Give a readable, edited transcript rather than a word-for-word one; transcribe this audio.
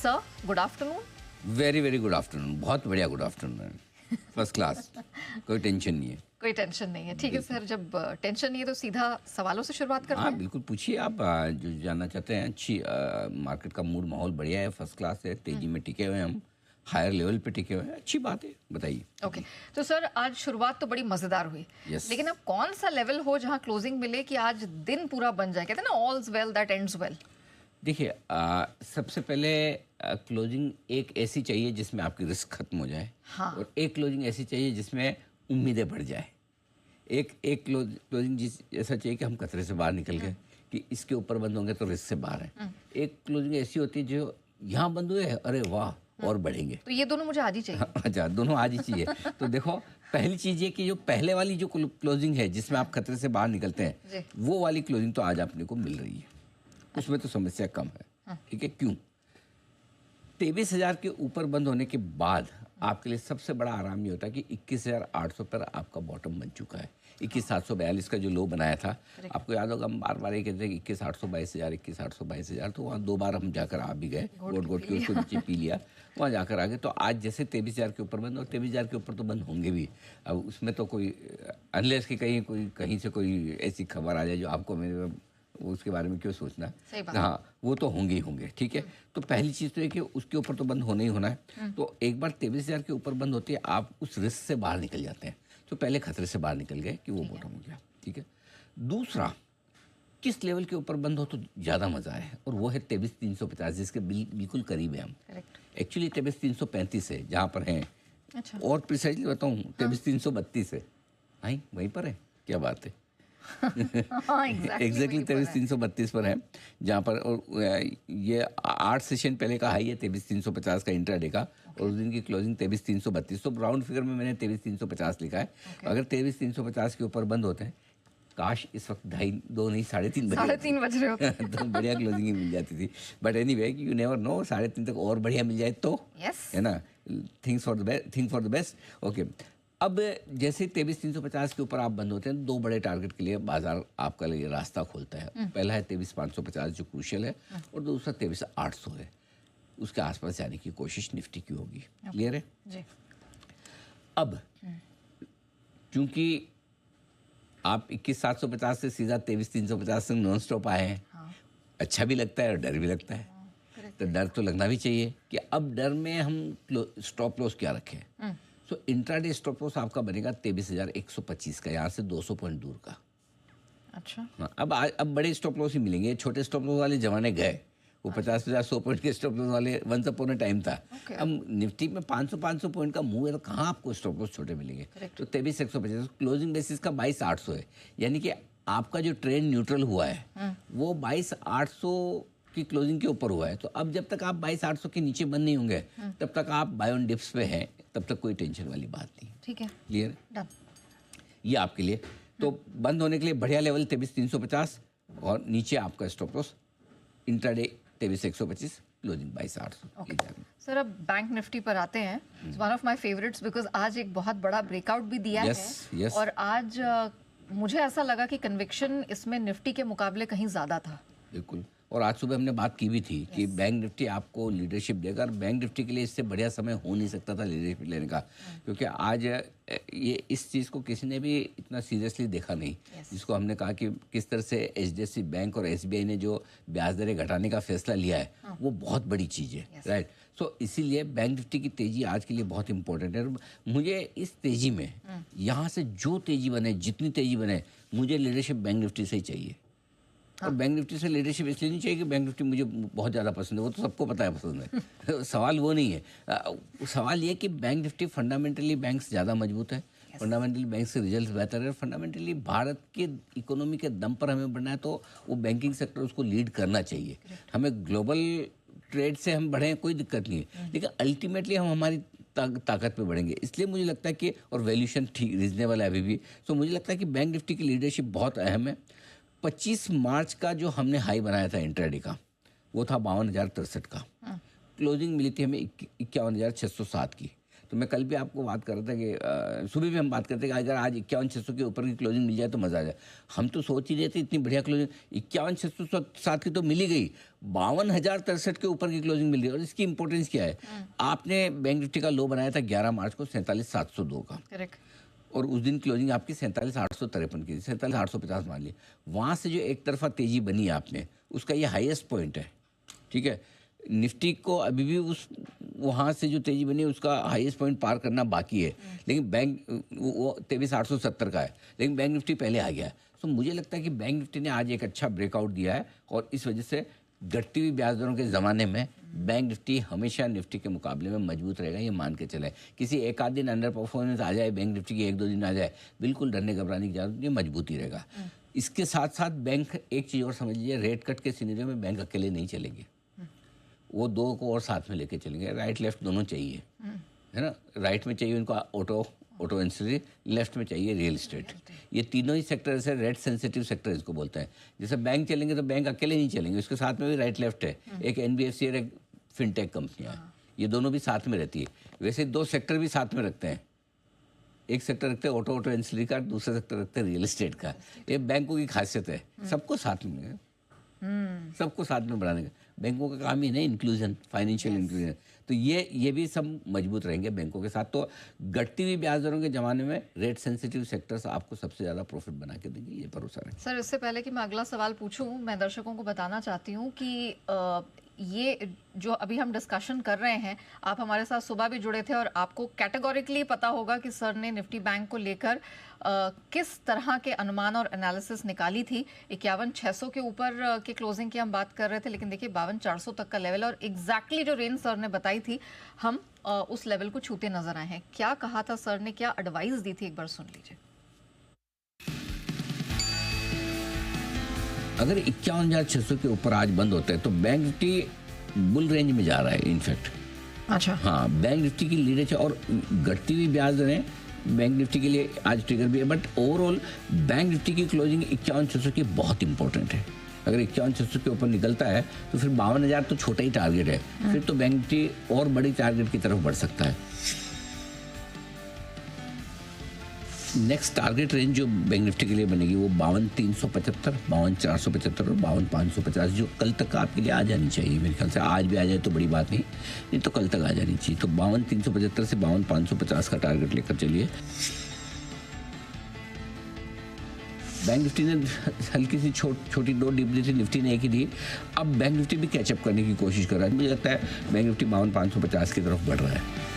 Sir, good afternoon. Very very good afternoon, बहुत बढ़िया good afternoon, first class, कोई tension नहीं है। कोई टेंशन नहीं है, ठीक है सर। जब टेंशन नहीं है तो सीधा सवालों से शुरुआत करते हाँ हैं। बिल्कुल, पूछिए आप जो जानना चाहते हैं। अच्छी मार्केट का मूड माहौल बढ़िया है, फर्स्ट क्लास है, तेजी में टिके हुए हैं हम, हायर लेवल पे टिके हुए हैं, अच्छी बात है, बताइए। ओके तो सर आज शुरुआत तो बड़ी मजेदार हुई। Yes. लेकिन अब कौन सा लेवल हो जहां क्लोजिंग मिले कि आज दिन पूरा बन जाए? कहते हैं ना, ऑल्स वेल दैट एंड्स वेल। देखिए सबसे पहले क्लोजिंग एक ऐसी चाहिए जिसमें आपकी रिस्क खत्म हो जाए। हाँ। और एक क्लोजिंग ऐसी चाहिए जिसमें उम्मीदें बढ़ जाए। एक क्लोजिंग जिस ऐसा चाहिए कि हम खतरे से बाहर निकल गए, कि इसके ऊपर बंद होंगे तो रिस्क से बाहर है। एक क्लोजिंग ऐसी होती है जो यहाँ बंद हुए, अरे वाह और बढ़ेंगे। तो ये दोनों मुझे आज ही चाहिए। अच्छा, दोनों आज ही चाहिए। तो देखो, पहली चीज ये कि जो पहले वाली जो क्लोजिंग है जिसमें आप खतरे से बाहर निकलते हैं, वो वाली क्लोजिंग तो आज अपने को मिल रही है, उसमें तो समस्या कम है। ठीक है, क्यों? 23,000 के ऊपर बंद होने के बाद आपके लिए सबसे बड़ा आराम ये होता है कि 21,800 पर आपका बॉटम बन चुका है। 21,742 का जो लो बनाया था, आपको याद होगा हम बार बार ये कहते हैं कि 21,800 22,000, 21,800 22,000, तो वहाँ 2 बार हम जाकर आ भी गए, गोट के उसको नीचे पी लिया, वहाँ जाकर आ गए। तो आज जैसे 23,000 के ऊपर बंद, और 23,000 के ऊपर तो बंद होंगे भी। अब उसमें तो कोई अनलेस कि कहीं से कोई ऐसी खबर आ जाए जो आपको मेरे उसके बारे में क्यों सोचना। हाँ, वो तो होंगे ही होंगे। ठीक है, तो पहली चीज़ तो है कि उसके ऊपर तो बंद होना ही होना है। तो एक बार 23,000 के ऊपर बंद होती है, आप उस रिस्क से बाहर निकल जाते हैं। तो पहले खतरे से बाहर निकल गए कि वो बॉटम हो गया। ठीक है, दूसरा, किस लेवल के ऊपर बंद हो तो ज़्यादा मज़ा है, और वो है 23,350, जिसके बिल्कुल करीब है हम। एक्चुअली 23,335 है जहाँ पर हैं। अच्छा। और प्रिसाइजली बताऊँ, 23,332 है। हाँ, वहीं पर है, क्या बात है। एग्जैक्टली 23,332 पर है, जहाँ पर, और ये 8 सेशन पहले का हाई है 23,350 का इंट्राडे का, और उस दिन की क्लोजिंग 23,332। तो राउंड फिगर में मैंने 23,350 लिखा है। अगर 23,350 के ऊपर बंद होते हैं, काश इस वक्त 2:30 नहीं 3:30 बज रहे होते तो बढ़िया क्लोजिंग ही मिल जाती थी। But anyway, you never know, 3:30 तक और बढ़िया मिल जाए तो, है ना, think for the best. Okay, अब जैसे 23,350 के ऊपर आप बंद होते हैं, 2 बड़े टारगेट के लिए बाजार आपका लिए रास्ता खोलता है। पहला है 23,550 जो क्रूशियल है, और दूसरा 23,800 है। उसके आसपास जाने की कोशिश निफ्टी की होगी। क्लियर है जी? अब चूंकि आप 21,750 से सीधा 23,350 तक नॉन स्टॉप आए हैं, अच्छा भी लगता है और डर भी लगता है। तो डर तो लगना भी चाहिए कि अब डर में हम स्टॉप लॉस क्या रखें। तो इंट्राडे स्टॉप लॉस आपका बनेगा 23,125 का, यहाँ से 200 पॉइंट दूर का। अच्छा। हाँ, अब बड़े स्टॉप लॉस ही मिलेंगे, छोटे स्टॉप लॉस वाले जमाने गए। वो 50,000 100 पॉइंट के स्टॉप लॉस वाले वंस अपॉन अ टाइम था। अब निफ्टी में 500 पॉइंट का मूव है, तो कहाँ आपको स्टॉप लॉस छोटे मिलेंगे। तो 23,125 क्लोजिंग बेसिस का 22,800 है, यानी कि आपका जो ट्रेंड न्यूट्रल हुआ है वो 22,800 की क्लोजिंग के ऊपर हुआ है। तो अब जब तक आप 22,800 के नीचे बंद नहीं होंगे, तब तक आप बाय ऑन डिप्स पे हैं, तब तक कोई टेंशन वाली बात नहीं। ठीक है, क्लियर? ये आपके लिए तो बंद होने के लिए बढ़िया लेवल 23,350, और नीचे आपका stop loss intraday 23,125, closing 22,800। Sir अब बैंक निफ्टी पर आते हैं। One of my favourites, because आज एक बहुत बड़ा ब्रेकआउट भी दिया है। और आज मुझे ऐसा लगा कि कन्विक्शन इसमें निफ्टी के मुकाबले कहीं ज्यादा था। बिल्कुल, और आज सुबह हमने बात की भी थी कि बैंक निफ्टी आपको लीडरशिप देगा, और बैंक निफ्टी के लिए इससे बढ़िया समय हो नहीं सकता था लीडरशिप लेने का, क्योंकि आज ये इस चीज़ को किसी ने भी इतना सीरियसली देखा नहीं। जिसको हमने कहा कि किस तरह से एचडीएफसी बैंक और एसबीआई ने जो ब्याज दरें घटाने का फैसला लिया है, वो बहुत बड़ी चीज़ है, राइट। सो इसीलिए बैंक निफ्टी की तेज़ी आज के लिए बहुत इंपॉर्टेंट है। मुझे इस तेज़ी में यहाँ से जो तेज़ी बने, जितनी तेज़ी बने, मुझे लीडरशिप बैंक निफ्टी से ही चाहिए। और बैंक निफ्टी से लीडरशिप इसलिए नहीं चाहिए कि बैंक निफ्टी मुझे बहुत ज़्यादा पसंद है, वो तो सबको पता है पसंद है। सवाल वो नहीं है। सवाल ये कि बैंक निफ्टी फंडामेंटली बैंक से ज़्यादा मजबूत है, फंडामेंटली बैंक से रिजल्ट बेहतर है, फंडामेंटली भारत के इकोनॉमी के दम पर हमें बढ़ना है, तो वो बैंकिंग सेक्टर उसको लीड करना चाहिए। हमें ग्लोबल ट्रेड से हम बढ़ें कोई दिक्कत नहीं है, लेकिन अल्टीमेटली हम हमारी ताकत पे बढ़ेंगे। इसलिए मुझे लगता है कि, और वैल्यूएशन ठीक रीजनेबल है अभी भी, तो मुझे लगता है कि बैंक निफ्टी की लीडरशिप बहुत अहम है। 25 मार्च का जो हमने हाई बनाया था इंट्राडे का, वो था 52,063 का। क्लोजिंग मिली थी हमें 51,607 की। तो मैं कल भी आपको बात कर रहा था कि सुबह भी हम बात करते कि अगर आज 51,600 के ऊपर की क्लोजिंग मिल जाए तो मज़ा आ जाए। हम तो सोच ही रहे थे इतनी बढ़िया क्लोजिंग 51,607 की तो मिल ही गई, 52,063 के ऊपर की क्लोजिंग मिल गई। और इसकी इंपॉर्टेंस क्या है, आपने बैंक निफ्टी का लो बनाया था 11 मार्च को 47,702 का, करेक्ट, और उस दिन क्लोजिंग आपकी 47,853 की, 47,850 मान ली। वहाँ से जो एक तरफा तेजी बनी आपने, उसका ये हाईएस्ट पॉइंट है, ठीक है। निफ्टी को अभी भी उस वहाँ से जो तेजी बनी उसका हाईएस्ट पॉइंट पार करना बाकी है, लेकिन बैंक वो 23,870 का है, लेकिन बैंक निफ्टी पहले आ गया है। तो मुझे लगता है कि बैंक निफ्टी ने आज एक अच्छा ब्रेकआउट दिया है, और इस वजह से घटती हुई ब्याज दरों के ज़माने में बैंक निफ्टी हमेशा निफ्टी के मुकाबले में मजबूत रहेगा, ये मान के चले। किसी एक आध दिन अंडर परफॉर्मेंस आ जाए बैंक निफ्टी की, 1-2 दिन आ जाए, बिल्कुल डरने घबराने की जरूरत नहीं, मजबूती रहेगा। इसके साथ साथ बैंक एक चीज़ और समझ लीजिए, रेट कट के सिनेरियो में बैंक अकेले नहीं चलेंगे, वो दो को और साथ में लेके चलेंगे। राइट लेफ्ट दोनों चाहिए, है ना। राइट में चाहिए उनको ऑटो एंसिलरी, लेफ्ट में चाहिए रियल एस्टेट। ये तीनों ही सेक्टर ऐसे रेट सेंसिटिव सेक्टर इसको बोलते हैं। जैसे बैंक चलेंगे तो बैंक अकेले नहीं चलेंगे, उसके साथ में भी राइट लेफ्ट है, एक NBFC और एक फिनटेक कंपनियाँ, ये दोनों भी साथ में रहती है। वैसे 2 सेक्टर भी साथ में रखते हैं, एक सेक्टर रखते हैं ऑटो एंसिलरी का, दूसरा सेक्टर रखते हैं रियल एस्टेट का। ये बैंकों की खासियत है, सबको साथ में सबको साथ में बढ़ाने का बैंकों का काम ही नहीं, इंक्लूजन, फाइनेंशियल इंक्लूजन। तो ये भी सब मजबूत रहेंगे बैंकों के साथ। तो घटती हुई ब्याज दरों के ज़माने में रेट सेंसिटिव सेक्टर्स आपको सबसे ज़्यादा प्रॉफिट बना के देंगे, ये भरोसा है। सर, इससे पहले कि मैं अगला सवाल पूछूं, मैं दर्शकों को बताना चाहती हूँ कि ये जो अभी हम डिस्कशन कर रहे हैं, आप हमारे साथ सुबह भी जुड़े थे और आपको कैटेगोरिकली पता होगा कि सर ने निफ्टी बैंक को लेकर किस तरह के अनुमान और एनालिसिस निकाली थी। 51,600 के ऊपर के क्लोजिंग की हम बात कर रहे थे, लेकिन देखिए 52,400 तक का लेवल, और एग्जैक्टली जो रेंज सर ने बताई थी हम उस लेवल को छूते नजर आए हैं। क्या कहा था सर ने, क्या एडवाइस दी थी, एक बार सुन लीजिए। अगर 51,600 के ऊपर आज बंद होता है तो बैंक निफ्टी बुल रेंज में जा रहा है इनफैक्ट। अच्छा, हाँ, बैंक निफ्टी की लीडर और घटती हुई ब्याज दरें बैंक निफ्टी के लिए आज ट्रिगर भी है, बट ओवरऑल बैंक निफ्टी की क्लोजिंग 51,600 की बहुत इंपॉर्टेंट है। अगर 51,600 के ऊपर निकलता है तो फिर 52,000 तो छोटा ही टारगेट है, फिर तो बैंक निफ्टी और बड़ी टारगेट की तरफ बढ़ सकता है। नेक्स्ट टारगेट रेंज जो बैंक निफ्टी के लिए बनेगी वो 52,375, 52,475 और 52,550, जो कल तक आपके लिए आ जानी चाहिए। मेरे ख्याल से आज भी आ जाए तो बड़ी बात नहीं तो कल तक आ जानी चाहिए। तो 52,375 से 52,550 का टारगेट लेकर चलिए। बैंक निफ्टी ने हल्की सी छोटी 2 डिप थी, निफ्टी ने एक ही दी। अब बैंक निफ्टी भी कैचअप करने की कोशिश कर रहा है। मुझे लगता है बैंक निफ्टी 52,550 की तरफ बढ़ रहा है।